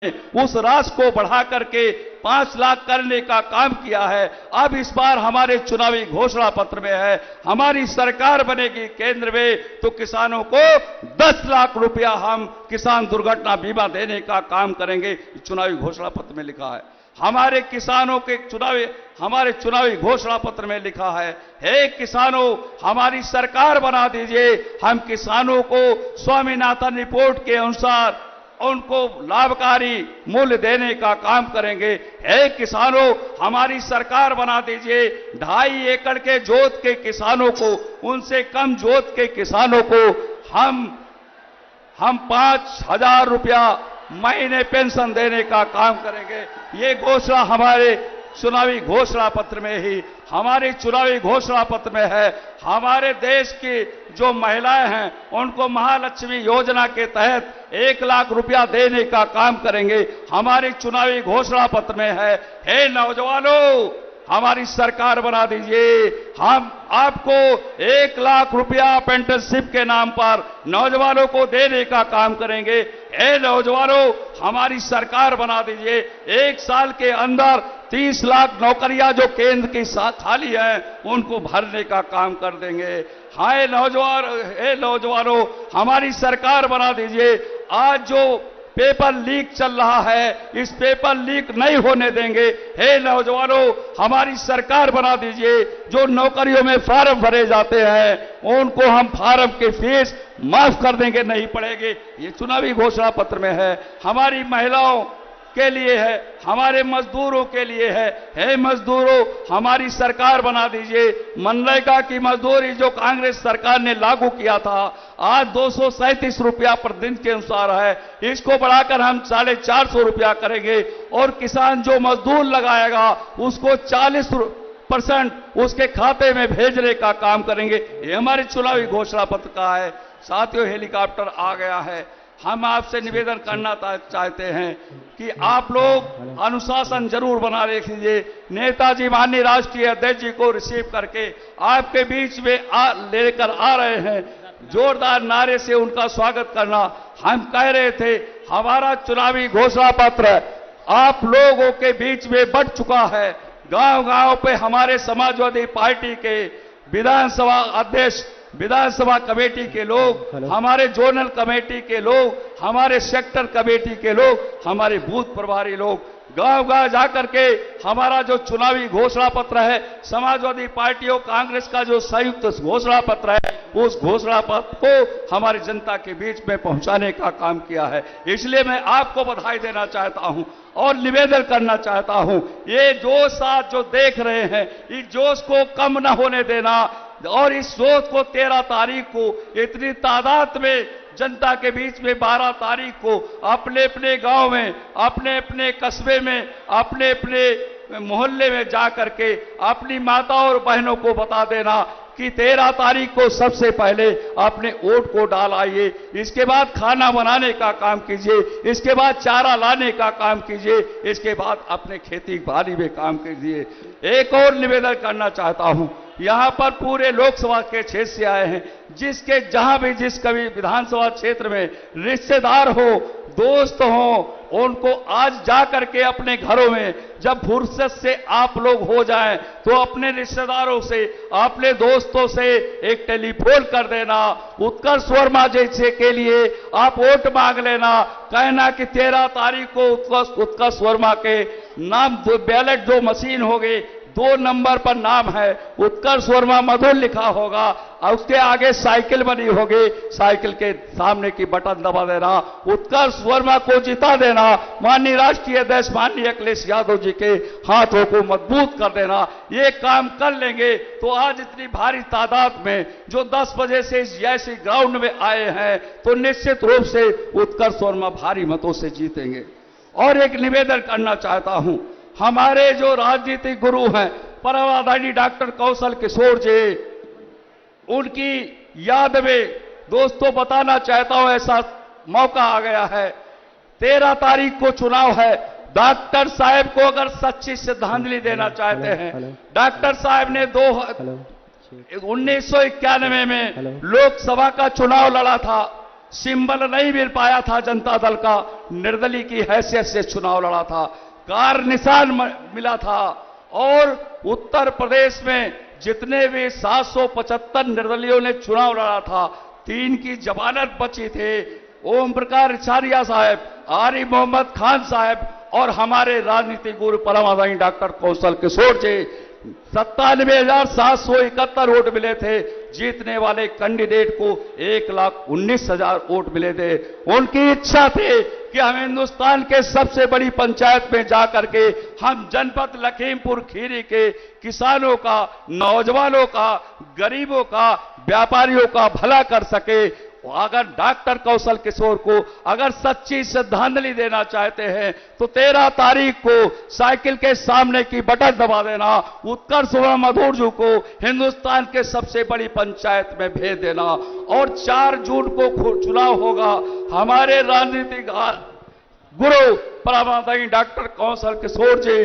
उस राशि को बढ़ा करके 5 लाख करने का काम किया है। अब इस बार हमारे चुनावी घोषणा पत्र में है, हमारी सरकार बनेगी केंद्र में तो किसानों को 10 लाख रुपया हम किसान दुर्घटना बीमा देने का काम करेंगे। चुनावी घोषणा पत्र में लिखा है। हमारे किसानों के हमारे चुनावी घोषणा पत्र में लिखा है, हे किसानों हमारी सरकार बना दीजिए, हम किसानों को स्वामीनाथन रिपोर्ट के अनुसार उनको लाभकारी मूल्य देने का काम करेंगे। हे किसानों हमारी सरकार बना दीजिए, 2.5 एकड़ के जोत के किसानों को, उनसे कम जोत के किसानों को हम 5,000 रुपया महीने पेंशन देने का काम करेंगे। ये घोषणा हमारे चुनावी घोषणा पत्र में ही, हमारे चुनावी घोषणा पत्र में है। हमारे देश की जो महिलाएं हैं उनको महालक्ष्मी योजना के तहत 1 लाख रुपया देने का काम करेंगे। हमारे चुनावी घोषणा पत्र में है, हे नौजवानों हमारी सरकार बना दीजिए, हम आपको 1 लाख रुपया अप्रेंटिसशिप के नाम पर नौजवानों को देने का काम करेंगे। हे नौजवानों हमारी सरकार बना दीजिए, 1 साल के अंदर 30 लाख नौकरियां जो केंद्र की साथ खाली हैं उनको भरने का काम कर देंगे। हाय नौजवानों हमारी सरकार बना दीजिए, आज जो पेपर लीक चल रहा है इस पेपर लीक नहीं होने देंगे। हे नौजवानों हमारी सरकार बना दीजिए, जो नौकरियों में फार्म भरे जाते हैं उनको हम फार्म के फीस माफ कर देंगे, नहीं पड़ेगी। ये चुनावी घोषणा पत्र में है। हमारी महिलाओं के लिए है, हमारे मजदूरों के लिए है, हे मजदूरों हमारी सरकार बना दीजिए। मनरेगा की मजदूरी जो कांग्रेस सरकार ने लागू किया था आज 237 रुपया पर दिन के अनुसार है, इसको बढ़ाकर हम 450 रुपया करेंगे और किसान जो मजदूर लगाएगा उसको 40% उसके खाते में भेजने का काम करेंगे। ये हमारे चुनावी घोषणा पत्र का है। साथियों हेलीकॉप्टर आ गया है, हम आपसे निवेदन करना चाहते हैं कि आप लोग अनुशासन जरूर बना रखिए। नेताजी माननीय राष्ट्रीय अध्यक्ष जी को रिसीव करके आपके बीच में लेकर आ रहे हैं, जोरदार नारे से उनका स्वागत करना। हम कह रहे थे हमारा चुनावी घोषणा पत्र आप लोगों के बीच में बढ़ चुका है। गांव-गांव पे हमारे समाजवादी पार्टी के विधानसभा अध्यक्ष, विधानसभा कमेटी के लोग, हमारे जोनल कमेटी के लोग, हमारे सेक्टर कमेटी के लोग, हमारे बूथ प्रभारी लोग गांव-गांव जाकर के हमारा जो चुनावी घोषणा पत्र है, समाजवादी पार्टियों कांग्रेस का जो संयुक्त घोषणा पत्र है, उस घोषणा पत्र को हमारी जनता के बीच में पहुंचाने का काम किया है। इसलिए मैं आपको बधाई देना चाहता हूं और निवेदन करना चाहता हूं, ये जोश आज जो देख रहे हैं इस जोश को कम न होने देना और इस जोश को 13 तारीख को इतनी तादाद में जनता के बीच में 12 तारीख को अपने अपने गांव में, अपने अपने कस्बे में, अपने अपने मोहल्ले में जा करके अपनी माताओं और बहनों को बता देना कि 13 तारीख को सबसे पहले अपने वोट को डाल आइए। इसके बाद खाना बनाने का काम कीजिए, इसके बाद चारा लाने का काम कीजिए, इसके बाद अपने खेती बाड़ी में काम कीजिए। एक और निवेदन करना चाहता हूं, यहां पर पूरे लोकसभा के क्षेत्र से आए हैं, जिसके जहां भी जिस कभी विधानसभा क्षेत्र में रिश्तेदार हो, दोस्त हो, उनको आज जाकर के अपने घरों में जब फुर्सत से आप लोग हो जाएं तो अपने रिश्तेदारों से, अपने दोस्तों से एक टेलीफोन कर देना। उत्कर्ष वर्मा जैसे के लिए आप वोट मांग लेना, कहना कि 13 तारीख को उत्कर्ष वर्मा के नाम बैलेट जो मशीन होगी 2 नंबर पर नाम है, उत्कर्ष वर्मा मधुर लिखा होगा और उसके आगे साइकिल बनी होगी, साइकिल के सामने की बटन दबा देना, उत्कर्ष वर्मा को जिता देना, माननीय राष्ट्रीय अध्यक्ष माननीय अखिलेश यादव जी के हाथों को मजबूत कर देना। ये काम कर लेंगे तो आज इतनी भारी तादाद में जो 10 बजे से ऐसी ग्राउंड में आए हैं तो निश्चित रूप से उत्कर्ष वर्मा भारी मतों से जीतेंगे। और एक निवेदन करना चाहता हूं, हमारे जो राजनीतिक गुरु हैं परम आदरणीय डॉक्टर कौशल किशोर जी, उनकी याद में दोस्तों बताना चाहता हूं, ऐसा मौका आ गया है 13 तारीख को चुनाव है। डॉक्टर साहब को अगर सच्ची श्रद्धांजलि देना चाहते हैं, डॉक्टर साहब ने 1991 में लोकसभा का चुनाव लड़ा था सिंबल नहीं मिल पाया था जनता दल का, निर्दलीय की हैसियत से चुनाव लड़ा था, कार निशान मिला था। और उत्तर प्रदेश में जितने भी 775 निर्दलियों ने चुनाव लड़ा था, 3 की जमानत बची थे। ओम प्रकाश इछारिया साहब, आरिफ मोहम्मद खान साहब और हमारे राजनीतिक गुरु परम आदरणीय डॉक्टर कौशल किशोर जी। 97,771 वोट मिले थे। जीतने वाले कैंडिडेट को 1,19,000 वोट मिले थे। उनकी इच्छा थी कि हम हिंदुस्तान के सबसे बड़ी पंचायत में जाकर के हम जनपद लखीमपुर खीरी के किसानों का, नौजवानों का, गरीबों का, व्यापारियों का भला कर सके। अगर डॉक्टर कौशल किशोर को अगर सच्ची श्रद्धांजलि देना चाहते हैं तो 13 तारीख को साइकिल के सामने की बटन दबा देना, उत्कर्ष मधुर जी को हिंदुस्तान के सबसे बड़ी पंचायत में भेज देना। और 4 जून को चुनाव होगा। हमारे राजनीतिक गुरु परम आदरणीय डॉक्टर कौशल किशोर जी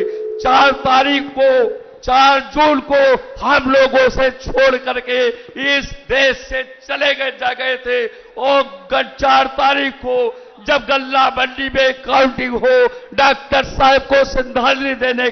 4 जून को हम लोगों से छोड़ करके इस देश से चले गए थे। और 4 तारीख को जब गल्ला मंडी में काउंटिंग हो, डॉक्टर साहब को श्रद्धांजलि देने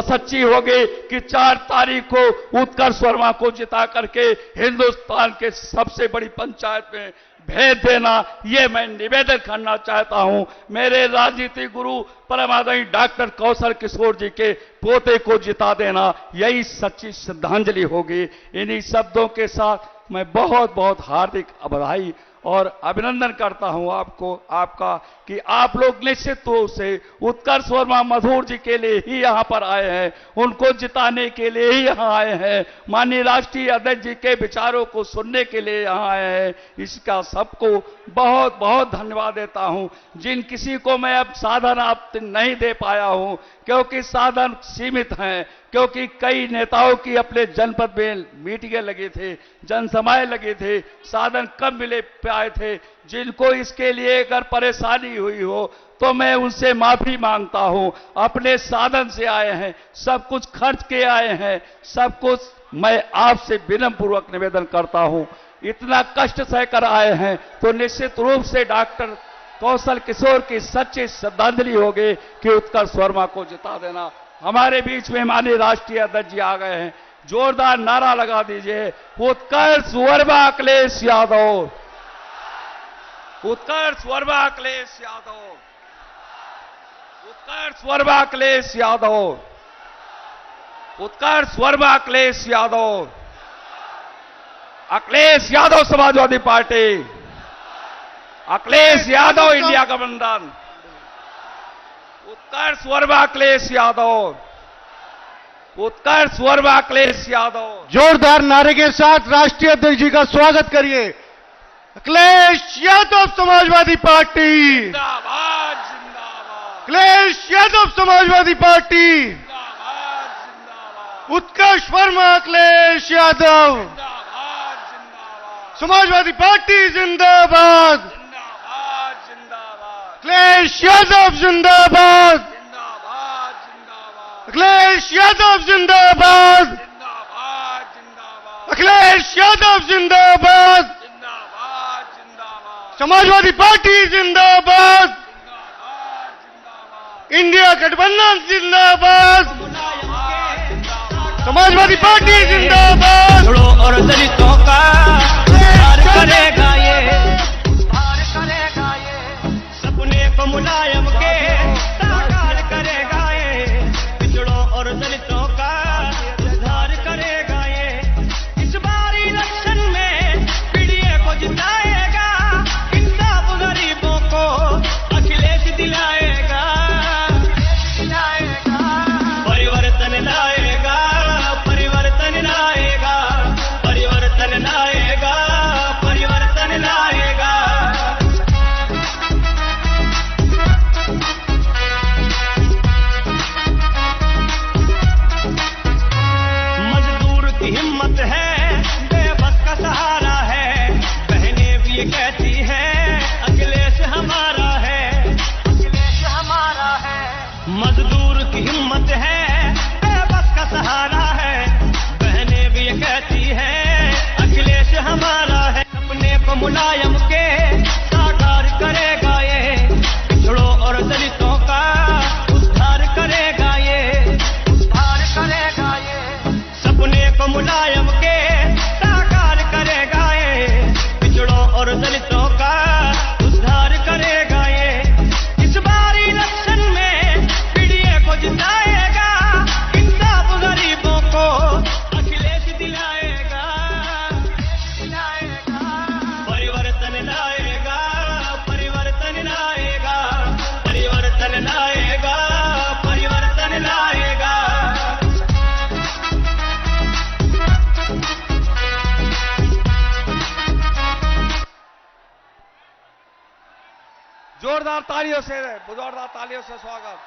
सच्ची होगी कि 4 तारीख को उत्कर्ष वर्मा को जिता करके हिंदुस्तान के सबसे बड़ी पंचायत में भेज देना, ये मैं निवेदन करना चाहता हूं। मेरे राजनीतिक गुरु परम आदरणीय डॉक्टर कौशल किशोर जी के पोते को जिता देना, यही सच्ची श्रद्धांजलि होगी। इन्हीं शब्दों के साथ मैं बहुत बहुत हार्दिक बधाई और अभिनंदन करता हूं आपका कि आप लोग निश्चित रूप से उत्कर्ष वर्मा मधुर जी के लिए ही यहां पर आए हैं, उनको जिताने के लिए ही यहां आए हैं, माननीय राष्ट्रीय अध्यक्ष जी के विचारों को सुनने के लिए यहां आए हैं। इसका सबको बहुत बहुत धन्यवाद देता हूं। जिन किसी को मैं अब साधन आप नहीं दे पाया हूं क्योंकि साधन सीमित हैं, क्योंकि कई नेताओं की अपने जनपद में मीटिंगें लगी थे, जनसभाएं लगी थे, साधन कम मिले पाए थे। जिनको इसके लिए अगर परेशानी हुई हो तो मैं उनसे माफी मांगता हूं। अपने साधन से आए हैं, सब कुछ खर्च के आए हैं, सब कुछ मैं आपसे विनम्र पूर्वक निवेदन करता हूं। इतना कष्ट सहकर आए हैं तो निश्चित रूप से डॉक्टर कौशल किशोर की सच्ची श्रद्धांजलि होगी कि उत्कर्ष वर्मा को जिता देना। हमारे बीच में माननीय राष्ट्रीय अध्यक्ष जी आ गए हैं, जोरदार नारा लगा दीजिए, उत्कर्ष वर्मा अखिलेश यादव, उत्कर्ष वर्मा अखिलेश यादव, उत्कर्ष वर्मा अखिलेश यादव, उत्कर्ष वर्मा अखिलेश यादव, अखिलेश यादव समाजवादी पार्टी, अखिलेश यादव इंडिया गठबंधन, उत्कर्ष वर्मा अखिलेश यादव, उत्कर्ष वर्मा अखिलेश यादव। जोरदार नारे के साथ राष्ट्रीय अध्यक्ष जी का स्वागत करिए। अखिलेश यादव समाजवादी पार्टी जिंदाबाद, जिंदाबाद, अखिलेश यादव समाजवादी पार्टी, जिंदाबाद, जिंदाबाद, उत्कर्ष वर्मा अखिलेश यादव, जिंदाबाद, जिंदाबाद, समाजवादी पार्टी जिंदाबाद, जिंदाबाद, जिंदाबाद, अखिलेश यादव जिंदाबाद, जिंदाबाद, जिंदाबाद, अखिलेश यादव जिंदाबाद, जिंदाबाद, जिंदाबाद, अखिलेश यादव जिंदाबाद, जिंदाबाद, जिंदाबाद, समाजवादी पार्टी जिंदाबाद, जिंदाबाद, जिंदाबाद, इंडिया गठबंधन जिंदाबाद, समाजवादी पार्टी जिंदाबाद। और दलितों का उद्धार करेगा ये, सपने को मुलायम के साकार करेगा ये, पिछड़ों और दलितों का उद्धार करेगा ये। इस बार इलेक्शन में पीडीए को जिताएगा, इंसाफ गरीबों को अखिलेश दिलाएगा, परिवर्तन लाएगा, परिवर्तन लाएगा, परिवर्तन लाएगा, परिवर्तन लाएगा। मजदूर की हिम्मत है, बेबस का सहारा है, बहनें भी ये कहती हैं अखिलेश हमारा है, अखिलेश हमारा है। मजदूर की हिम्मत है, बेबस का सहारा है, बहनें भी ये कहती हैं अखिलेश हमारा है। अपने को मुलायम के जोरदार तालियों से स्वागत।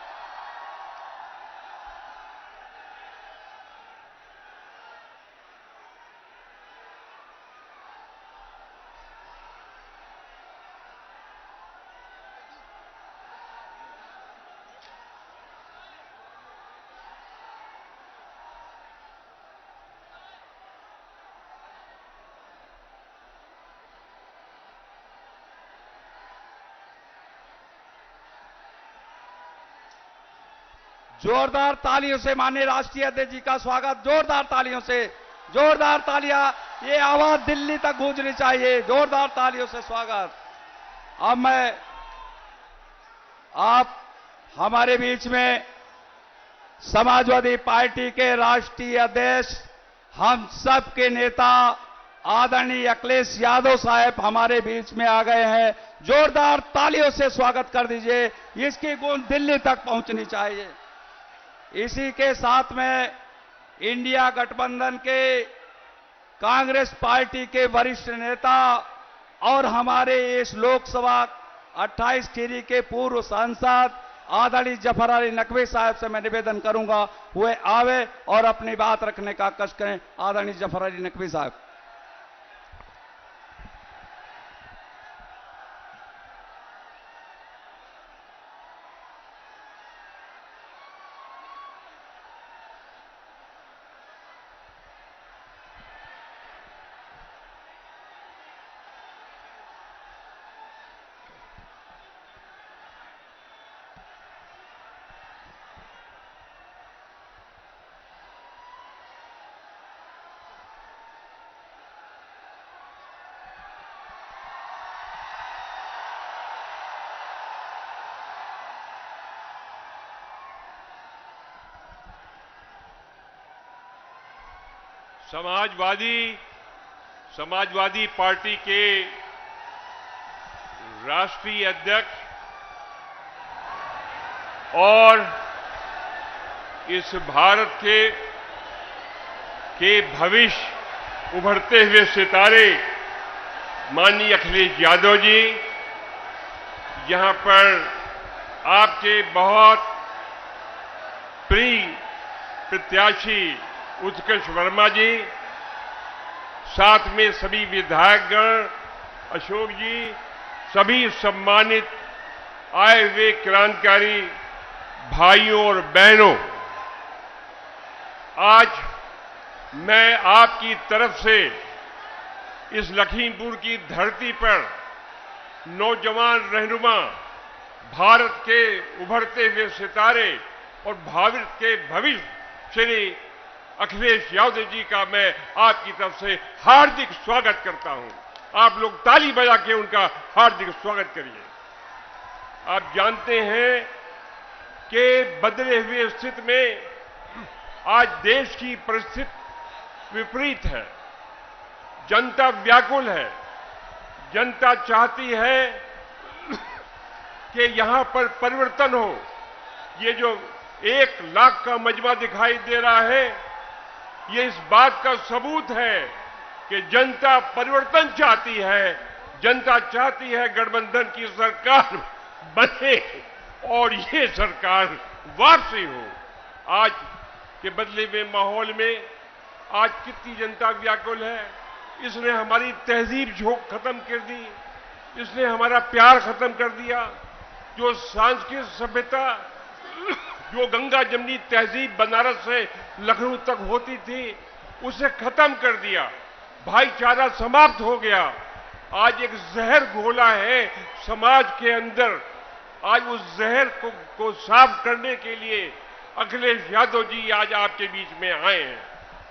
जोरदार तालियों से माननीय राष्ट्रीय अध्यक्ष जी का स्वागत। जोरदार तालियों से, जोरदार तालियां, ये आवाज दिल्ली तक गूंजनी चाहिए। जोरदार तालियों से स्वागत। अब मैं आप हमारे बीच में समाजवादी पार्टी के राष्ट्रीय अध्यक्ष, हम सब के नेता आदरणीय अखिलेश यादव साहब हमारे बीच में आ गए हैं। जोरदार तालियों से स्वागत कर दीजिए, इसकी गूंज दिल्ली तक पहुंचनी चाहिए। इसी के साथ में इंडिया गठबंधन के कांग्रेस पार्टी के वरिष्ठ नेता और हमारे इस लोकसभा 28 खीरी के पूर्व सांसद आदरणीय जफर अली नकवी साहब से मैं निवेदन करूंगा वे आवे और अपनी बात रखने का कष्ट करें। आदरणीय जफर अली नकवी साहब। समाजवादी पार्टी के राष्ट्रीय अध्यक्ष और इस भारत के भविष्य उभरते हुए सितारे माननीय अखिलेश यादव जी, यहां पर आपके बहुत प्रिय प्रत्याशी उत्कर्ष वर्मा जी, साथ में सभी विधायकगण, अशोक जी, सभी सम्मानित आए हुए क्रांतिकारी भाइयों और बहनों, आज मैं आपकी तरफ से इस लखीमपुर की धरती पर नौजवान रहनुमा, भारत के उभरते हुए सितारे और भारत के भविष्य श्री अखिलेश यादव जी का मैं आपकी तरफ से हार्दिक स्वागत करता हूं। आप लोग ताली बजा के उनका हार्दिक स्वागत करिए। आप जानते हैं कि बदले हुए स्थिति में आज देश की परिस्थिति विपरीत है। जनता व्याकुल है। जनता चाहती है कि यहां पर परिवर्तन हो। ये जो 1 लाख का मजमा दिखाई दे रहा है, ये इस बात का सबूत है कि जनता परिवर्तन चाहती है। जनता चाहती है गठबंधन की सरकार बने और ये सरकार वापसी हो। आज के बदले हुए माहौल में आज कितनी जनता व्याकुल है। इसने हमारी तहजीब झोंक खत्म कर दी, इसने हमारा प्यार खत्म कर दिया। जो सांस्कृतिक सभ्यता, जो गंगा जमनी तहजीब बनारस से लखनऊ तक होती थी, उसे खत्म कर दिया। भाईचारा समाप्त हो गया। आज एक जहर घोला है समाज के अंदर। आज उस जहर को साफ करने के लिए अखिलेश यादव जी आज आपके बीच में आए हैं।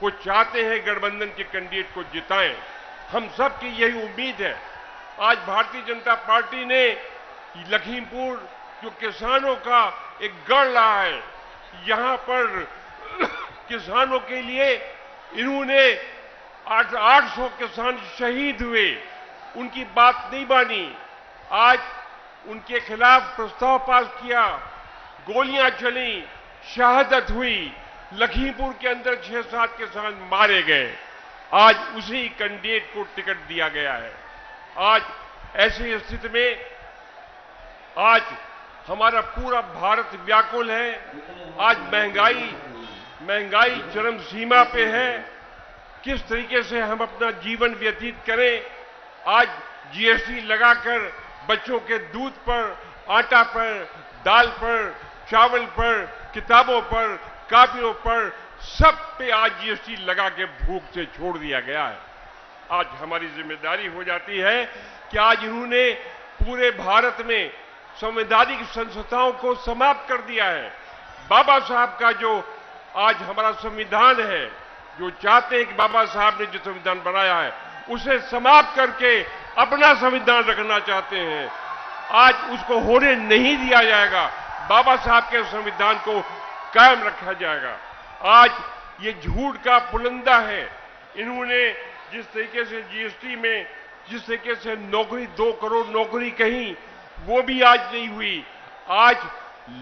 वो चाहते हैं गठबंधन के कैंडिडेट को जिताएं। हम सब की यही उम्मीद है। आज भारतीय जनता पार्टी ने लखीमपुर जो किसानों का एक गढ़ रहा है, यहां पर किसानों के लिए इन्होंने 800 किसान शहीद हुए, उनकी बात नहीं मानी। आज उनके खिलाफ प्रस्ताव पास किया, गोलियां चली, शहादत हुई। लखीमपुर के अंदर 6-7 किसान मारे गए। आज उसी कैंडिडेट को टिकट दिया गया है। आज ऐसी स्थिति में आज हमारा पूरा भारत व्याकुल है। आज महंगाई चरम सीमा पे है। किस तरीके से हम अपना जीवन व्यतीत करें। आज जीएसटी लगाकर बच्चों के दूध पर, आटा पर, दाल पर, चावल पर, किताबों पर, कापियों पर, सब पे आज जीएसटी लगा के भूख से छोड़ दिया गया है। आज हमारी जिम्मेदारी हो जाती है कि आज इन्होंने पूरे भारत में संवैधानिक संस्थाओं को समाप्त कर दिया है। बाबा साहब का जो आज हमारा संविधान है, जो चाहते हैं कि बाबा साहब ने जो संविधान बनाया है उसे समाप्त करके अपना संविधान रखना चाहते हैं। आज उसको होने नहीं दिया जाएगा। बाबा साहब के संविधान को कायम रखा जाएगा। आज ये झूठ का पुलंदा है। इन्होंने जिस तरीके से जीएसटी में जिस तरीके से नौकरी 2 करोड़ नौकरी कही, वो भी आज नहीं हुई। आज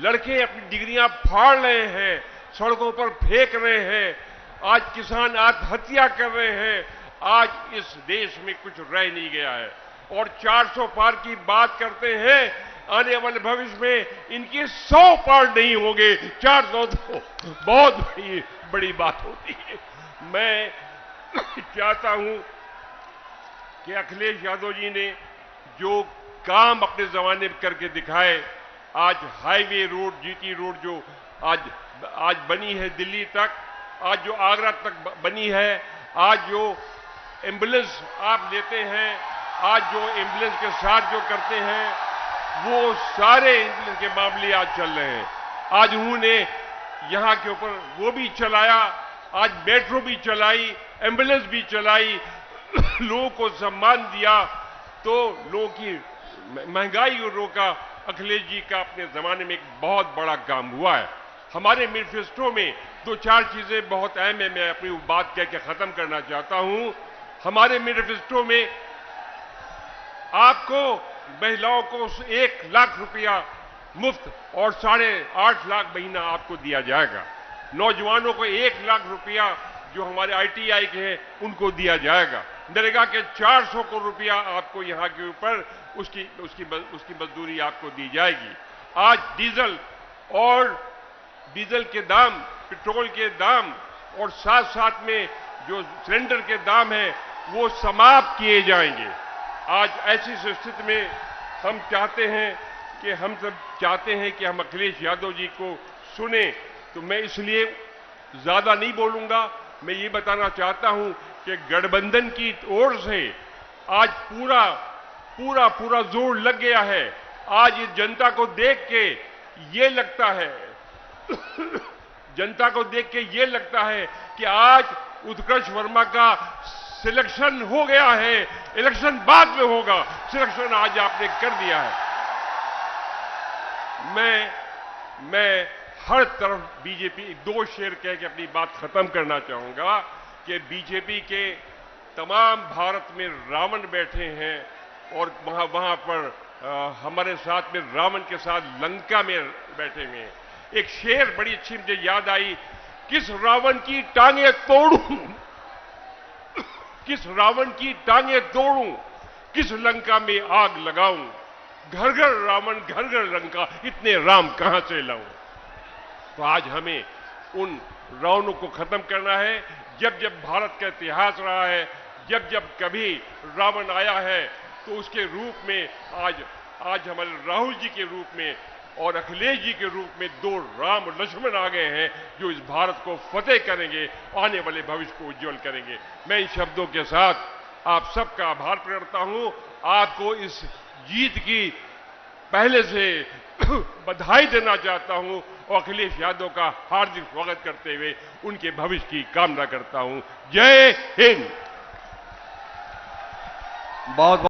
लड़के अपनी डिग्रियां फाड़ रहे हैं, सड़कों पर फेंक रहे हैं। आज किसान आत्महत्या कर रहे हैं। आज इस देश में कुछ रह नहीं गया है। और 400 पार की बात करते हैं। आने वाले भविष्य में इनके 100 पार नहीं होंगे। 400 तो बहुत बड़ी बात होती है। मैं चाहता हूं कि अखिलेश यादव जी ने जो काम अपने जमाने में करके दिखाए, आज हाईवे रोड, जीटी रोड जो आज बनी है दिल्ली तक, आज जो आगरा तक बनी है, आज जो एम्बुलेंस आप लेते हैं, आज जो एम्बुलेंस के साथ जो करते हैं, वो सारे एम्बुलेंस के मामले आज चल रहे हैं। आज उन्होंने यहां के ऊपर वो भी चलाया, आज मेट्रो भी चलाई, एम्बुलेंस भी चलाई, लोगों को सम्मान दिया। तो लोगों की महंगाई को रोका। अखिलेश जी का अपने जमाने में एक बहुत बड़ा काम हुआ है। हमारे मैनिफेस्टो में 2-4 चीजें बहुत अहम है। मैं अपनी बात कह के खत्म करना चाहता हूं। हमारे मैनिफेस्टो में आपको महिलाओं को 1 लाख रुपया मुफ्त और 8.5 लाख महीना आपको दिया जाएगा। नौजवानों को 1 लाख रुपया जो हमारे आईटीआई के हैं उनको दिया जाएगा। नरेगा के 400 करोड़ रुपया आपको यहां के ऊपर उसकी मजदूरी आपको दी जाएगी। आज डीजल के दाम, पेट्रोल के दाम और साथ साथ में जो सिलेंडर के दाम हैं वो समाप्त किए जाएंगे। आज ऐसी स्थिति में हम चाहते हैं कि हम अखिलेश यादव जी को सुने। तो मैं इसलिए ज्यादा नहीं बोलूंगा। मैं ये बताना चाहता हूं कि गठबंधन की ओर से आज पूरा जोर लग गया है। आज ये जनता को देख के ये लगता है कि आज उत्कर्ष वर्मा का सिलेक्शन हो गया है। इलेक्शन बाद में होगा, सिलेक्शन आज आपने कर दिया है। मैं हर तरफ बीजेपी 2 शेर कह के अपनी बात खत्म करना चाहूंगा कि बीजेपी के तमाम भारत में रावण बैठे हैं और वहां पर हमारे साथ में रावण के साथ लंका में बैठे हुए हैं। एक शेर बड़ी अच्छी मुझे याद आई, किस रावण की टांगे तोड़ूं, किस रावण की टांगे तोड़ूं, किस लंका में आग लगाऊं, घर घर रावण घर घर लंका, इतने राम कहां से लाऊं। तो आज हमें उन रावणों को खत्म करना है। जब जब भारत का इतिहास रहा है, जब जब कभी रावण आया है, तो उसके रूप में आज हमारे राहुल जी के रूप में और अखिलेश जी के रूप में 2 राम लक्ष्मण आ गए हैं जो इस भारत को फतेह करेंगे, आने वाले भविष्य को उज्जवल करेंगे। मैं इन शब्दों के साथ आप सबका आभार प्रकट करता हूं। आपको इस जीत की पहले से बधाई देना चाहता हूं और अखिलेश यादव का हार्दिक स्वागत करते हुए उनके भविष्य की कामना करता हूं। जय हिंद। बहुत